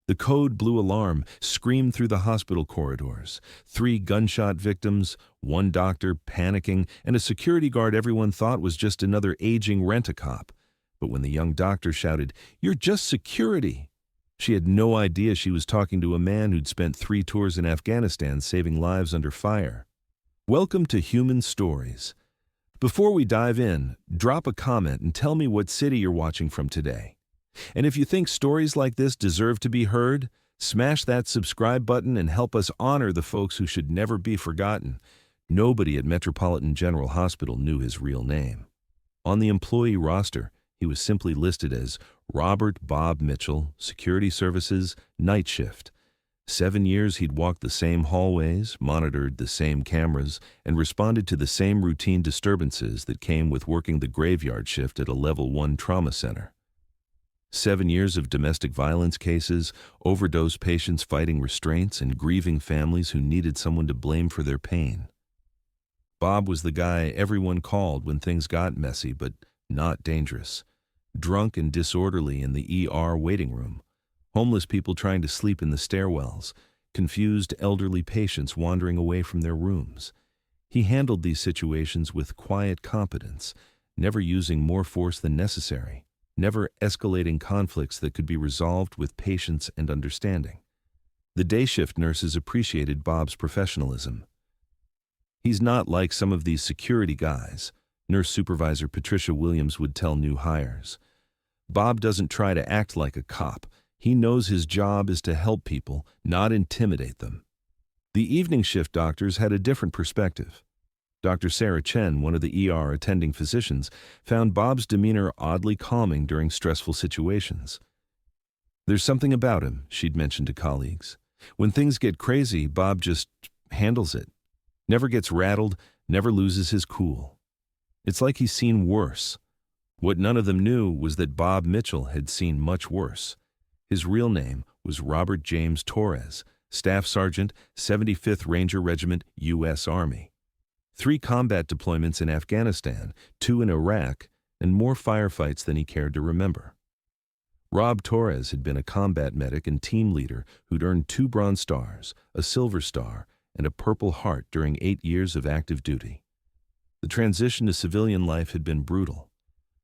The code blue alarm screamed through the hospital corridors. 3 gunshot victims, 1 doctor panicking, and a security guard everyone thought was just another aging rent-a-cop. But when the young doctor shouted, "You're just security," she had no idea she was talking to a man who'd spent 3 tours in Afghanistan saving lives under fire. Welcome to Human Stories. Before we dive in, drop a comment and tell me what city you're watching from today. And if you think stories like this deserve to be heard, smash that subscribe button and help us honor the folks who should never be forgotten. Nobody at Metropolitan General Hospital knew his real name. On the employee roster, he was simply listed as Robert Bob Mitchell, Security Services, Night Shift. 7 years he'd walked the same hallways, monitored the same cameras, and responded to the same routine disturbances that came with working the graveyard shift at a Level 1 trauma center. 7 years of domestic violence cases, overdose patients fighting restraints, and grieving families who needed someone to blame for their pain. Bob was the guy everyone called when things got messy but not dangerous. Drunk and disorderly in the ER waiting room, homeless people trying to sleep in the stairwells, confused elderly patients wandering away from their rooms. He handled these situations with quiet competence, never using more force than necessary, never escalating conflicts that could be resolved with patience and understanding. The day shift nurses appreciated Bob's professionalism. "He's not like some of these security guys," Nurse Supervisor Patricia Williams would tell new hires. "Bob doesn't try to act like a cop. He knows his job is to help people, not intimidate them." The evening shift doctors had a different perspective. Dr. Sarah Chen, one of the ER attending physicians, found Bob's demeanor oddly calming during stressful situations. "There's something about him," she'd mentioned to colleagues. "When things get crazy, Bob just handles it. Never gets rattled, never loses his cool. It's like he's seen worse." What none of them knew was that Bob Mitchell had seen much worse. His real name was Robert James Torres, Staff Sergeant, 75th Ranger Regiment, U.S. Army. 3 combat deployments in Afghanistan, 2 in Iraq, and more firefights than he cared to remember. Rob Torres had been a combat medic and team leader who'd earned 2 Bronze Stars, a Silver Star, and a Purple Heart during 8 years of active duty. The transition to civilian life had been brutal.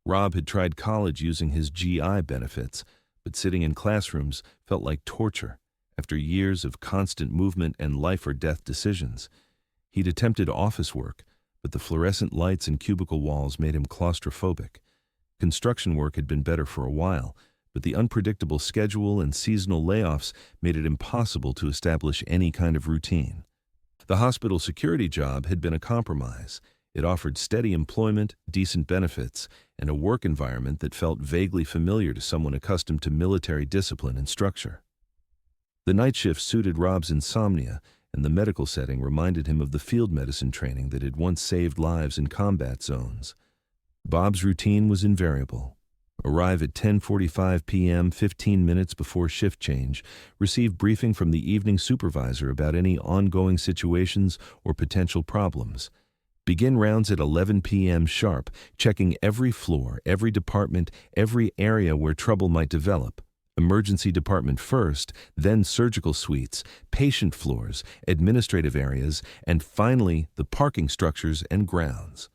Rob had tried college using his GI benefits, but sitting in classrooms felt like torture after years of constant movement and life-or-death decisions. He'd attempted office work, but the fluorescent lights and cubicle walls made him claustrophobic. Construction work had been better for a while, but the unpredictable schedule and seasonal layoffs made it impossible to establish any kind of routine. The hospital security job had been a compromise. It offered steady employment, decent benefits, and a work environment that felt vaguely familiar to someone accustomed to military discipline and structure. The night shift suited Rob's insomnia, and the medical setting reminded him of the field medicine training that had once saved lives in combat zones. Bob's routine was invariable. Arrive at 10:45 p.m., 15 minutes before shift change, receive briefing from the evening supervisor about any ongoing situations or potential problems. Begin rounds at 11 p.m. sharp, checking every floor, every department, every area where trouble might develop. Emergency department first, then surgical suites, patient floors, administrative areas, and finally the parking structures and grounds.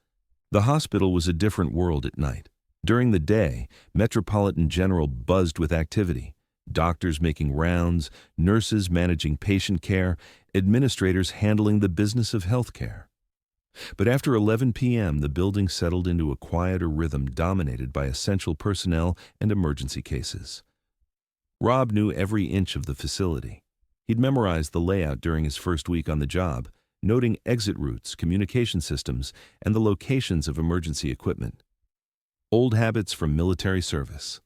The hospital was a different world at night. During the day, Metropolitan General buzzed with activity. Doctors making rounds, nurses managing patient care, administrators handling the business of healthcare. But after 11 p.m., the building settled into a quieter rhythm dominated by essential personnel and emergency cases. Rob knew every inch of the facility. He'd memorized the layout during his first week on the job, noting exit routes, communication systems, and the locations of emergency equipment. Old habits from military service.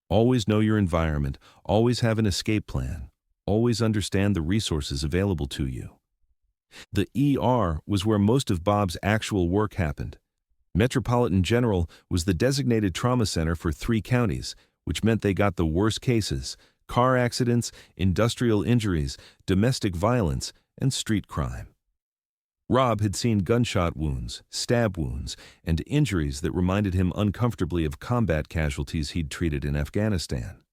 Always know your environment, always have an escape plan, always understand the resources available to you. The ER was where most of Bob's actual work happened. Metropolitan General was the designated trauma center for 3 counties, which meant they got the worst cases: car accidents, industrial injuries, domestic violence, and street crime. Rob had seen gunshot wounds, stab wounds, and injuries that reminded him uncomfortably of combat casualties he'd treated in Afghanistan.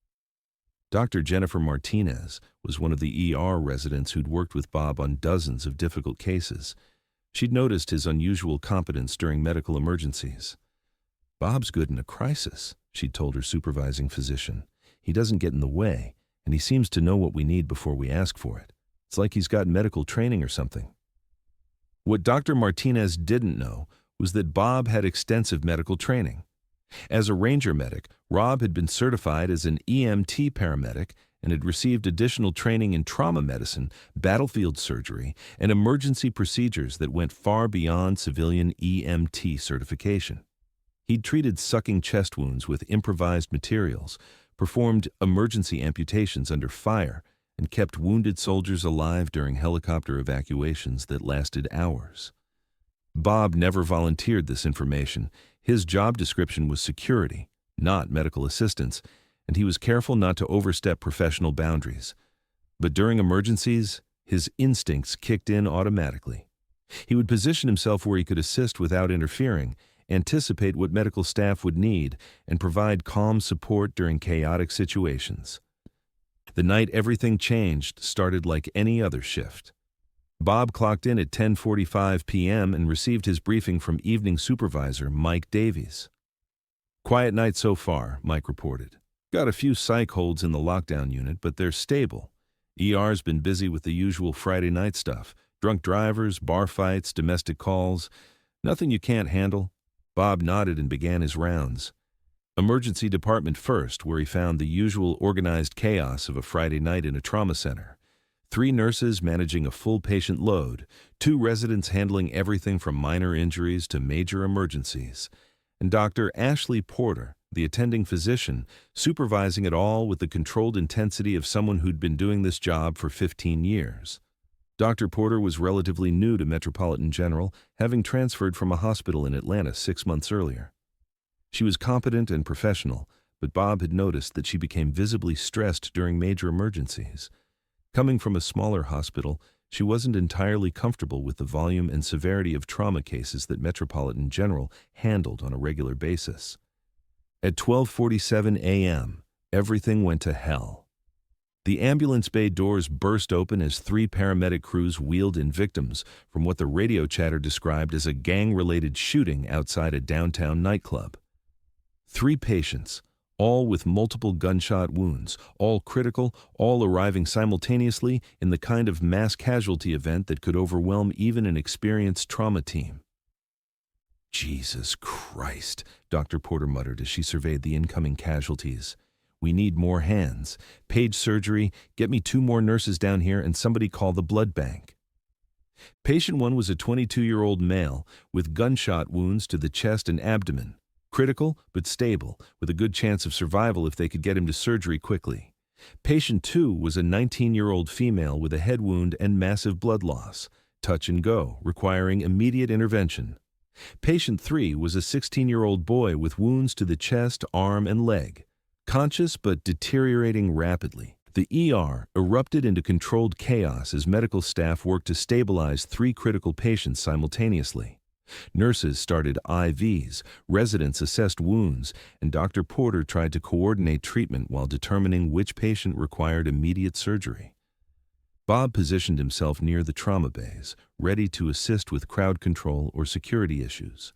Dr. Jennifer Martinez was one of the ER residents who'd worked with Bob on dozens of difficult cases. She'd noticed his unusual competence during medical emergencies. "Bob's good in a crisis," she'd told her supervising physician. "He doesn't get in the way, and he seems to know what we need before we ask for it. It's like he's got medical training or something." What Dr. Martinez didn't know was that Bob had extensive medical training. As a ranger medic, Rob had been certified as an EMT paramedic and had received additional training in trauma medicine, battlefield surgery, and emergency procedures that went far beyond civilian EMT certification. He'd treated sucking chest wounds with improvised materials, performed emergency amputations under fire, and kept wounded soldiers alive during helicopter evacuations that lasted hours. Bob never volunteered this information. His job description was security, not medical assistance, and he was careful not to overstep professional boundaries. But during emergencies, his instincts kicked in automatically. He would position himself where he could assist without interfering, anticipate what medical staff would need, and provide calm support during chaotic situations. The night everything changed started like any other shift. Bob clocked in at 10:45 p.m. and received his briefing from evening supervisor Mike Davies. "Quiet night so far," Mike reported. "Got a few psych holds in the lockdown unit, but they're stable. ER's been busy with the usual Friday night stuff. Drunk drivers, bar fights, domestic calls. Nothing you can't handle." Bob nodded and began his rounds. Emergency department first, where he found the usual organized chaos of a Friday night in a trauma center. 3 nurses managing a full patient load, 2 residents handling everything from minor injuries to major emergencies, and Dr. Ashley Porter, the attending physician, supervising it all with the controlled intensity of someone who'd been doing this job for 15 years. Dr. Porter was relatively new to Metropolitan General, having transferred from a hospital in Atlanta 6 months earlier. She was competent and professional, but Bob had noticed that she became visibly stressed during major emergencies. Coming from a smaller hospital, she wasn't entirely comfortable with the volume and severity of trauma cases that Metropolitan General handled on a regular basis. At 12:47 a.m., everything went to hell. The ambulance bay doors burst open as 3 paramedic crews wheeled in victims from what the radio chatter described as a gang-related shooting outside a downtown nightclub. 3 patients, all with multiple gunshot wounds, all critical, all arriving simultaneously in the kind of mass casualty event that could overwhelm even an experienced trauma team. "Jesus Christ," Dr. Porter muttered as she surveyed the incoming casualties. "We need more hands. Page surgery, get me 2 more nurses down here and somebody call the blood bank." Patient 1 was a 22-year-old male with gunshot wounds to the chest and abdomen. Critical, but stable, with a good chance of survival if they could get him to surgery quickly. Patient 2 was a 19-year-old female with a head wound and massive blood loss. Touch and go, requiring immediate intervention. Patient 3 was a 16-year-old boy with wounds to the chest, arm, and leg. Conscious but deteriorating rapidly. The ER erupted into controlled chaos as medical staff worked to stabilize 3 critical patients simultaneously. Nurses started IVs, residents assessed wounds, and Dr. Porter tried to coordinate treatment while determining which patient required immediate surgery. Bob positioned himself near the trauma bays, ready to assist with crowd control or security issues.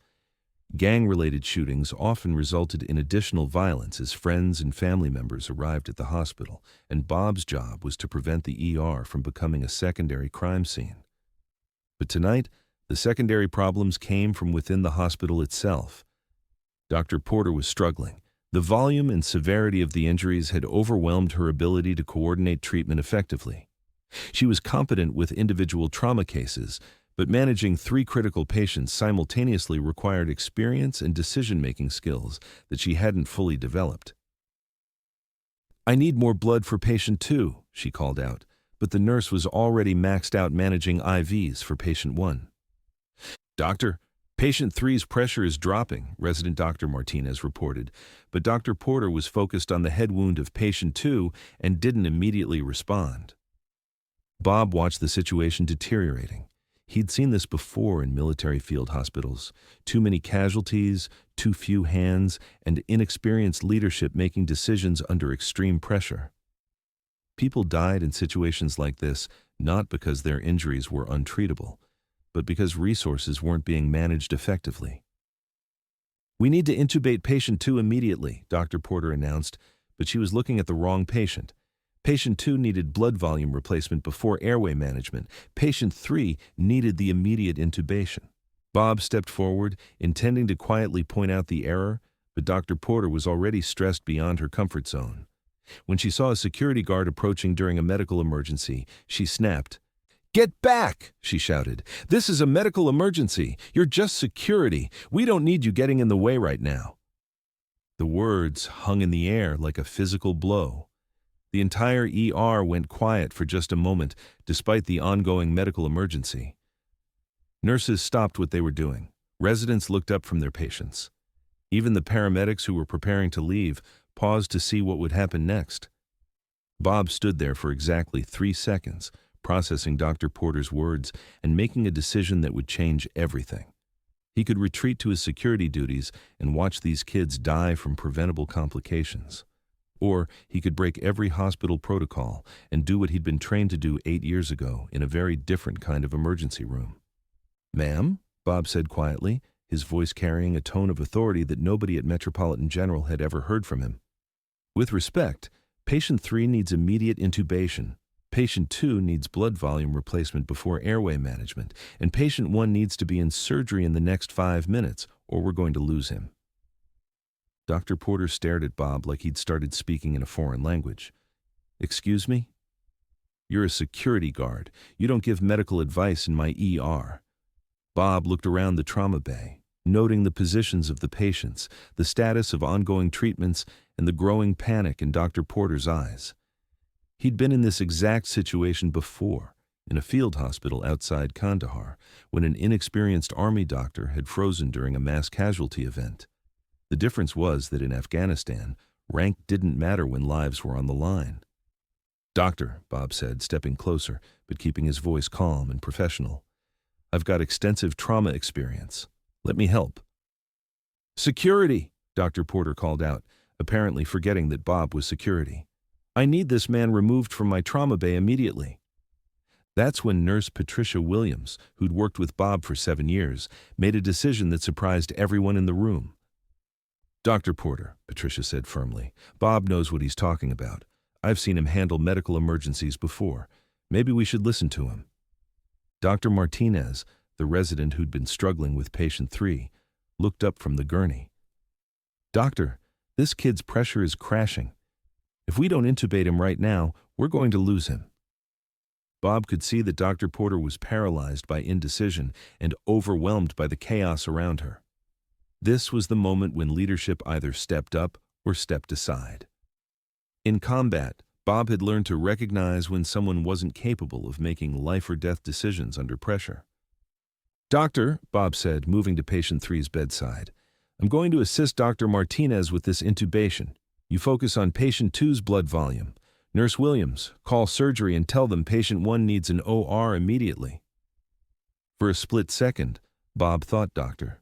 Gang-related shootings often resulted in additional violence as friends and family members arrived at the hospital, and Bob's job was to prevent the ER from becoming a secondary crime scene. But tonight, the secondary problems came from within the hospital itself. Dr. Porter was struggling. The volume and severity of the injuries had overwhelmed her ability to coordinate treatment effectively. She was competent with individual trauma cases, but managing 3 critical patients simultaneously required experience and decision-making skills that she hadn't fully developed. "I need more blood for patient 2, she called out, but the nurse was already maxed out managing IVs for patient 1. "Doctor, patient 3's pressure is dropping," resident Dr. Martinez reported, but Dr. Porter was focused on the head wound of patient 2 and didn't immediately respond. Bob watched the situation deteriorating. He'd seen this before in military field hospitals. Too many casualties, too few hands, and inexperienced leadership making decisions under extreme pressure. People died in situations like this not because their injuries were untreatable, but because resources weren't being managed effectively. "We need to intubate patient 2 immediately," Dr. Porter announced, but she was looking at the wrong patient. Patient 2 needed blood volume replacement before airway management. Patient 3 needed the immediate intubation. Bob stepped forward, intending to quietly point out the error, but Dr. Porter was already stressed beyond her comfort zone. When she saw a security guard approaching during a medical emergency, she snapped. "Get back!" she shouted. "This is a medical emergency. You're just security. We don't need you getting in the way right now." The words hung in the air like a physical blow. The entire ER went quiet for just a moment, despite the ongoing medical emergency. Nurses stopped what they were doing. Residents looked up from their patients. Even the paramedics who were preparing to leave paused to see what would happen next. Bob stood there for exactly 3 seconds, processing Dr. Porter's words and making a decision that would change everything. He could retreat to his security duties and watch these kids die from preventable complications. Or he could break every hospital protocol and do what he'd been trained to do 8 years ago in a very different kind of emergency room. "Ma'am," Bob said quietly, his voice carrying a tone of authority that nobody at Metropolitan General had ever heard from him. "With respect, patient 3 needs immediate intubation. Patient 2 needs blood volume replacement before airway management, and patient 1 needs to be in surgery in the next 5 minutes, or we're going to lose him." Dr. Porter stared at Bob like he'd started speaking in a foreign language. "Excuse me? You're a security guard. You don't give medical advice in my ER." Bob looked around the trauma bay, noting the positions of the patients, the status of ongoing treatments, and the growing panic in Dr. Porter's eyes. He'd been in this exact situation before, in a field hospital outside Kandahar, when an inexperienced army doctor had frozen during a mass casualty event. The difference was that in Afghanistan, rank didn't matter when lives were on the line. "Doctor," Bob said, stepping closer, but keeping his voice calm and professional, "I've got extensive trauma experience. Let me help." "Security," Dr. Porter called out, apparently forgetting that Bob was security. "I need this man removed from my trauma bay immediately." That's when Nurse Patricia Williams, who'd worked with Bob for 7 years, made a decision that surprised everyone in the room. "Dr. Porter," Patricia said firmly, "Bob knows what he's talking about. I've seen him handle medical emergencies before. Maybe we should listen to him." Dr. Martinez, the resident who'd been struggling with patient 3, looked up from the gurney. "Doctor, this kid's pressure is crashing. If we don't intubate him right now, we're going to lose him." Bob could see that Dr. Porter was paralyzed by indecision and overwhelmed by the chaos around her. This was the moment when leadership either stepped up or stepped aside. In combat, Bob had learned to recognize when someone wasn't capable of making life-or-death decisions under pressure. "Doctor," Bob said, moving to patient 3's bedside, "I'm going to assist Dr. Martinez with this intubation. You focus on patient 2's blood volume. Nurse Williams, call surgery and tell them patient 1 needs an OR immediately." For a split second, Bob thought Dr.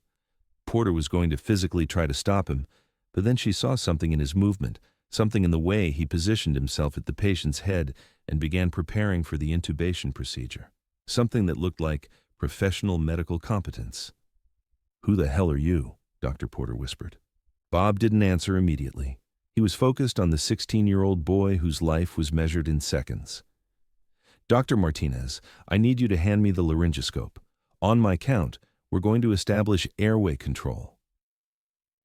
Porter was going to physically try to stop him, but then she saw something in his movement, something in the way he positioned himself at the patient's head and began preparing for the intubation procedure. Something that looked like professional medical competence. "Who the hell are you?" Dr. Porter whispered. Bob didn't answer immediately. He was focused on the 16-year-old boy whose life was measured in seconds. "Dr. Martinez, I need you to hand me the laryngoscope. On my count, we're going to establish airway control."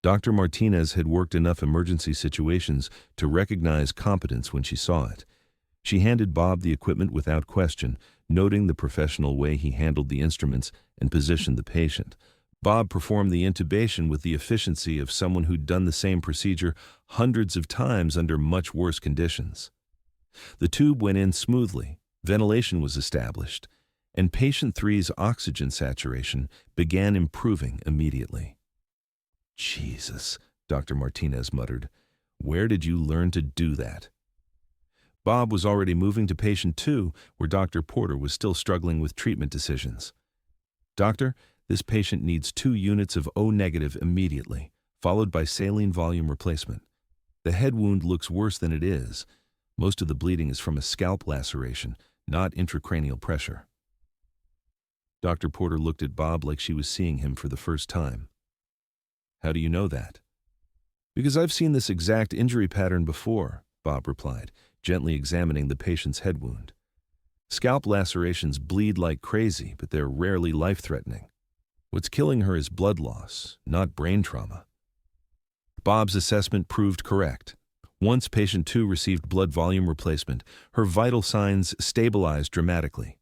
Dr. Martinez had worked enough emergency situations to recognize competence when she saw it. She handed Bob the equipment without question, noting the professional way he handled the instruments and positioned the patient. Bob performed the intubation with the efficiency of someone who'd done the same procedure hundreds of times under much worse conditions. The tube went in smoothly, ventilation was established, and patient 3's oxygen saturation began improving immediately. "Jesus," Dr. Martinez muttered. "Where did you learn to do that?" Bob was already moving to patient 2, where Dr. Porter was still struggling with treatment decisions. "Doctor, this patient needs 2 units of O-negative immediately, followed by saline volume replacement. The head wound looks worse than it is. Most of the bleeding is from a scalp laceration, not intracranial pressure. Dr. Porter looked at Bob like she was seeing him for the first time. How do you know that? Because I've seen this exact injury pattern before, Bob replied, gently examining the patient's head wound. Scalp lacerations bleed like crazy, but they're rarely life-threatening. What's killing her is blood loss, not brain trauma. Bob's assessment proved correct. Once patient 2 received blood volume replacement, her vital signs stabilized dramatically.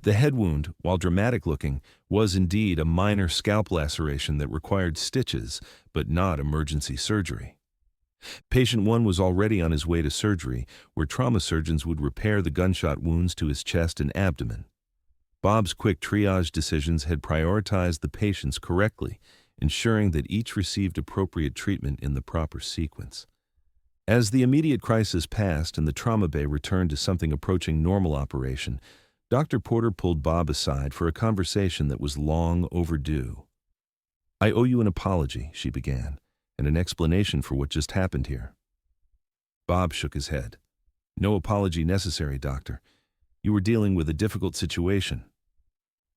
The head wound, while dramatic-looking, was indeed a minor scalp laceration that required stitches, but not emergency surgery. Patient 1 was already on his way to surgery, where trauma surgeons would repair the gunshot wounds to his chest and abdomen. Bob's quick triage decisions had prioritized the patients correctly, ensuring that each received appropriate treatment in the proper sequence. As the immediate crisis passed and the trauma bay returned to something approaching normal operation, Dr. Porter pulled Bob aside for a conversation that was long overdue. "I owe you an apology," she began, "and an explanation for what just happened here." Bob shook his head. "No apology necessary, Doctor. You were dealing with a difficult situation."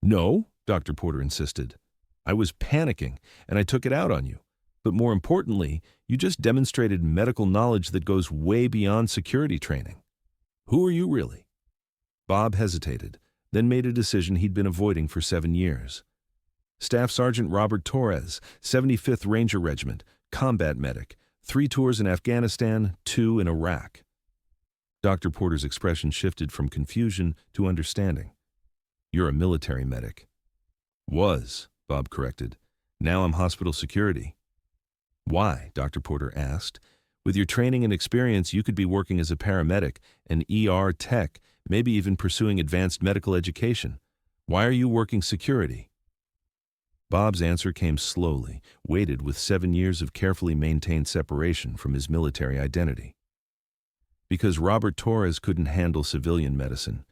"No," Dr. Porter insisted. "I was panicking, and I took it out on you. But more importantly, you just demonstrated medical knowledge that goes way beyond security training. Who are you really?" Bob hesitated, then made a decision he'd been avoiding for 7 years. "Staff Sergeant Robert Torres, 75th Ranger Regiment, combat medic, 3 tours in Afghanistan, 2 in Iraq." Dr. Porter's expression shifted from confusion to understanding. "You're a military medic." "Was," Bob corrected. "Now I'm hospital security." "Why?" Dr. Porter asked. "With your training and experience, you could be working as a paramedic, an ER tech, maybe even pursuing advanced medical education. Why are you working security?" Bob's answer came slowly, weighted with 7 years of carefully maintained separation from his military identity. "Because Robert Torres couldn't handle civilian medicine.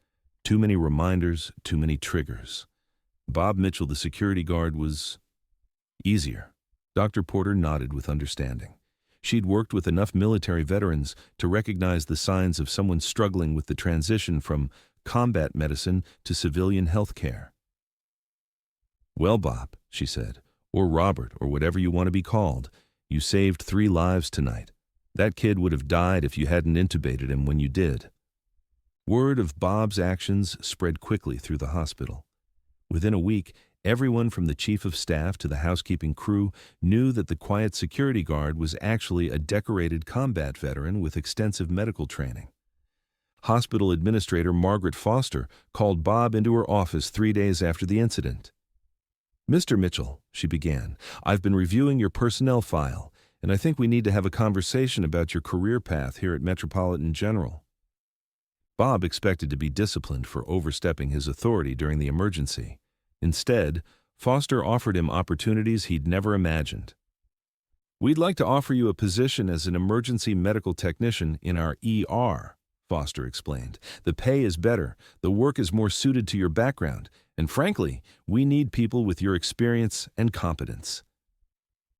Too many reminders, too many triggers. Bob Mitchell, the security guard, was easier." Dr. Porter nodded with understanding. She'd worked with enough military veterans to recognize the signs of someone struggling with the transition from combat medicine to civilian health care. "Well, Bob," she said, "or Robert, or whatever you want to be called, you saved 3 lives tonight. That kid would have died if you hadn't intubated him when you did." Word of Bob's actions spread quickly through the hospital. Within a week, everyone from the chief of staff to the housekeeping crew knew that the quiet security guard was actually a decorated combat veteran with extensive medical training. Hospital Administrator Margaret Foster called Bob into her office 3 days after the incident. "Mr. Mitchell," she began, "I've been reviewing your personnel file, and I think we need to have a conversation about your career path here at Metropolitan General." Bob expected to be disciplined for overstepping his authority during the emergency. Instead, Foster offered him opportunities he'd never imagined. "We'd like to offer you a position as an emergency medical technician in our ER," Foster explained. "The pay is better, the work is more suited to your background, and frankly, we need people with your experience and competence."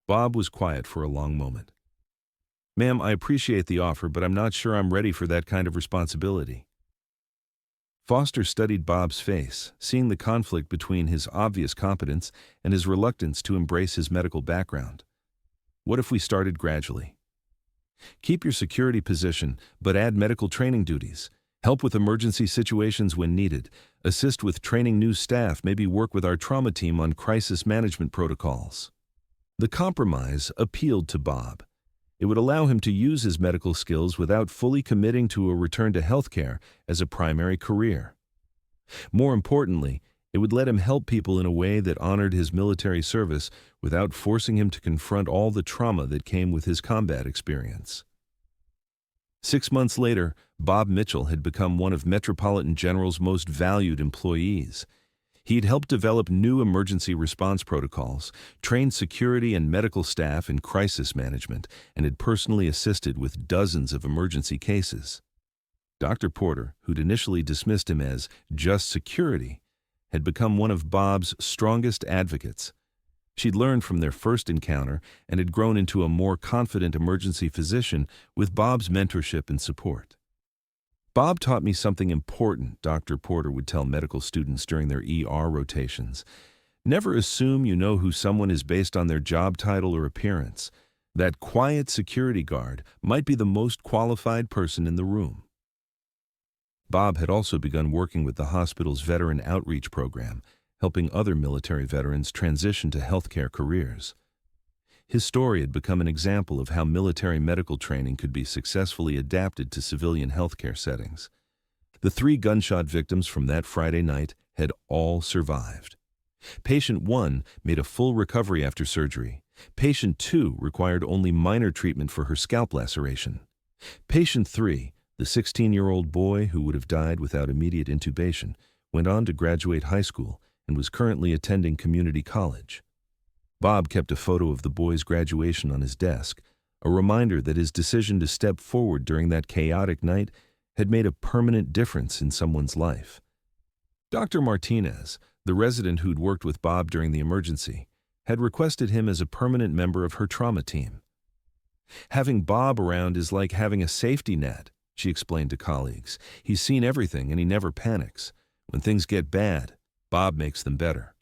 Bob was quiet for a long moment. "Ma'am, I appreciate the offer, but I'm not sure I'm ready for that kind of responsibility." Foster studied Bob's face, seeing the conflict between his obvious competence and his reluctance to embrace his medical background. "What if we started gradually? Keep your security position, but add medical training duties. Help with emergency situations when needed. Assist with training new staff, maybe work with our trauma team on crisis management protocols." The compromise appealed to Bob. It would allow him to use his medical skills without fully committing to a return to healthcare as a primary career. More importantly, it would let him help people in a way that honored his military service without forcing him to confront all the trauma that came with his combat experience. 6 months later, Bob Mitchell had become one of Metropolitan General's most valued employees. He'd helped develop new emergency response protocols, trained security and medical staff in crisis management, and had personally assisted with dozens of emergency cases. Dr. Porter, who'd initially dismissed him as just security, had become one of Bob's strongest advocates. She'd learned from their first encounter and had grown into a more confident emergency physician with Bob's mentorship and support. Bob taught me something important, Dr. Porter would tell medical students during their ER rotations. Never assume you know who someone is based on their job title or appearance. That quiet security guard might be the most qualified person in the room. Bob had also begun working with the hospital's veteran outreach program, helping other military veterans transition to healthcare careers. His story had become an example of how military medical training could be successfully adapted to civilian healthcare settings. The 3 gunshot victims from that Friday night had all survived. Patient 1 made a full recovery after surgery. Patient 2 required only minor treatment for her scalp laceration. Patient 3, the 16-year-old boy who would have died without immediate intubation, went on to graduate high school and was currently attending community college. Bob kept a photo of the boy's graduation on his desk, a reminder that his decision to step forward during that chaotic night had made a permanent difference in someone's life. Dr. Martinez, the resident who'd worked with Bob during the emergency, had requested him as a permanent member of her trauma team. Having Bob around is like having a safety net, she explained to colleagues. He's seen everything and he never panics. When things get bad, Bob makes them better.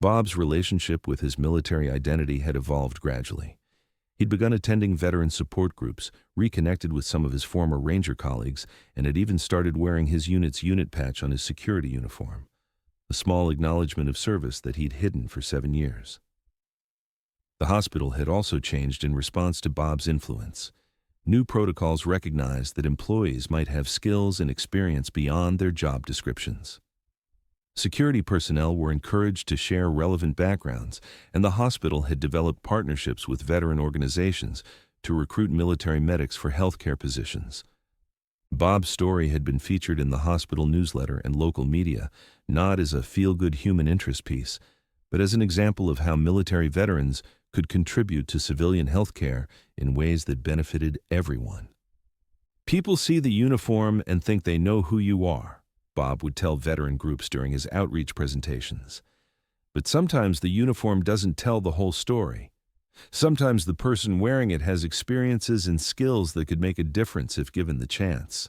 Bob's relationship with his military identity had evolved gradually. He'd begun attending veteran support groups, reconnected with some of his former Ranger colleagues, and had even started wearing his unit's unit patch on his security uniform, a small acknowledgement of service that he'd hidden for 7 years. The hospital had also changed in response to Bob's influence. New protocols recognized that employees might have skills and experience beyond their job descriptions. Security personnel were encouraged to share relevant backgrounds, and the hospital had developed partnerships with veteran organizations to recruit military medics for healthcare positions. Bob's story had been featured in the hospital newsletter and local media, not as a feel-good human interest piece, but as an example of how military veterans could contribute to civilian healthcare in ways that benefited everyone. People see the uniform and think they know who you are, Bob would tell veteran groups during his outreach presentations. But sometimes the uniform doesn't tell the whole story. Sometimes the person wearing it has experiences and skills that could make a difference if given the chance.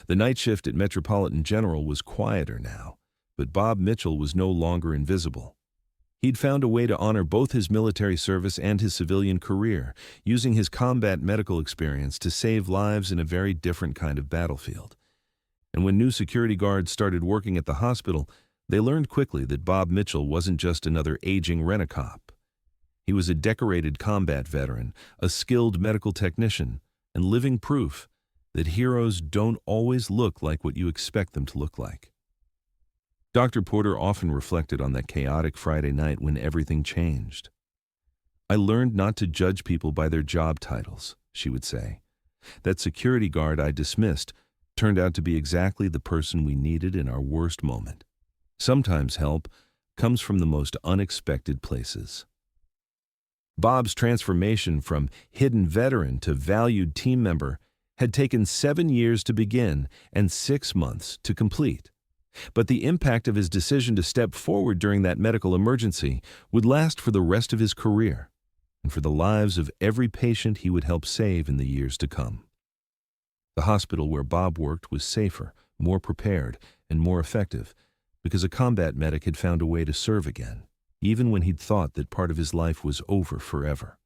The night shift at Metropolitan General was quieter now, but Bob Mitchell was no longer invisible. He'd found a way to honor both his military service and his civilian career, using his combat medical experience to save lives in a very different kind of battlefield. And when new security guards started working at the hospital, they learned quickly that Bob Mitchell wasn't just another aging rent-a-cop. He was a decorated combat veteran, a skilled medical technician, and living proof that heroes don't always look like what you expect them to look like. Dr. Porter often reflected on that chaotic Friday night when everything changed. "I learned not to judge people by their job titles," she would say. "That security guard I dismissed turned out to be exactly the person we needed in our worst moment. Sometimes help comes from the most unexpected places." Bob's transformation from hidden veteran to valued team member had taken 7 years to begin and 6 months to complete. But the impact of his decision to step forward during that medical emergency would last for the rest of his career and for the lives of every patient he would help save in the years to come. The hospital where Bob worked was safer, more prepared, and more effective because a combat medic had found a way to serve again, even when he'd thought that part of his life was over forever.